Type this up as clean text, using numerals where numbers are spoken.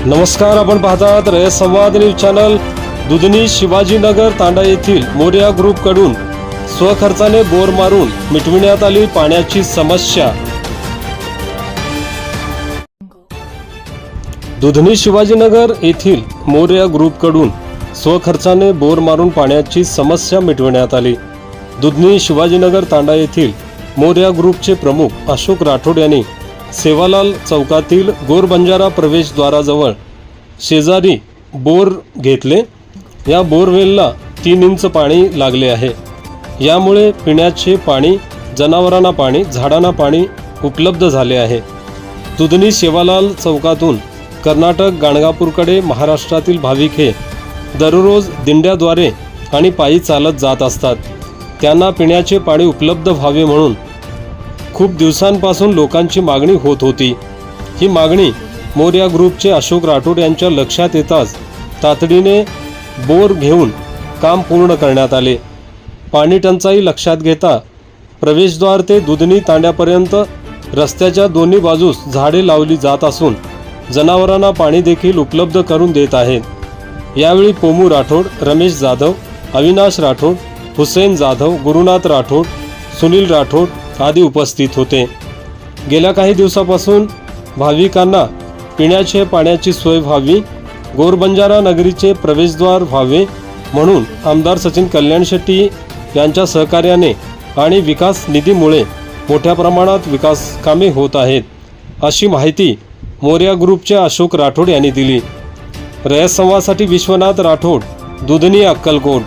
नमस्कार, आपण पाहतात रयत संवाद न्यूज चॅनल। दुधनी शिवाजीनगर तांडा येथील मोरया ग्रुप कडून स्वखर्चाने बोर मारून मिटविण्यात आली पाण्याची समस्या। दुधनी शिवाजीनगर येथील मोरया ग्रुप कडून स्वखर्चाने बोर मारून पाण्याची समस्या मिटविण्यात आली। दुधनी शिवाजीनगर तांडा येथील मोरया ग्रुपचे प्रमुख अशोक राठोड यांनी सेवालाल चौकातील गोरबंजारा प्रवेशद्वाराजवळ शेजारी बोर घेतले। या बोरवेलला 3 इंच पाणी लागले आहे। यामुळे पिण्याचे पाणी, जनावरांना पाणी, झाडांना पाणी उपलब्ध झाले आहे। दुधनी सेवालाल चौकातून कर्नाटक गाणगापूरकडे महाराष्ट्रातील भाविक हे दररोज दिंड्याद्वारे आणि पायी चालत जात असतात। त्यांना पिण्याचे पाणी उपलब्ध व्हावे म्हणून खूप दिवसांपासून लोकांची मागणी होत होती। ही मागणी मोरया ग्रुपचे अशोक राठोड यांच्या लक्षात येताच तातडीने बोर घेऊन काम पूर्ण करण्यात आले। पाणी टंचाई लक्षात घेता प्रवेशद्वार ते दुधनी तांड्यापर्यंत रस्त्याच्या दोन्ही बाजूस झाडे लावली जात असून जनावरांना पाणी देखील उपलब्ध करून देत आहेत। यावेळी पोमू राठोड, रमेश जाधव, अविनाश राठोड, हुसेन जाधव, गुरुनाथ राठोड, सुनील राठोड आदी उपस्थित होते। गेल्या काही दिवसापासून भाविकांना पिण्याचे पाण्याची सोय व्हावी, गोरबंजारा नगरीचे प्रवेशद्वार व्हावे म्हणून आमदार सचिन कल्याण शेट्टी यांच्या सहकार्याने आणि विकास निधीमुळे मोठ्या प्रमाणात विकास कामे होत आहेत, अशी माहिती मोरया ग्रुपचे अशोक राठोड यांनी दिली। रयत संवादसाठी विश्वनाथ राठोड, दुधनी, अक्कलकोट।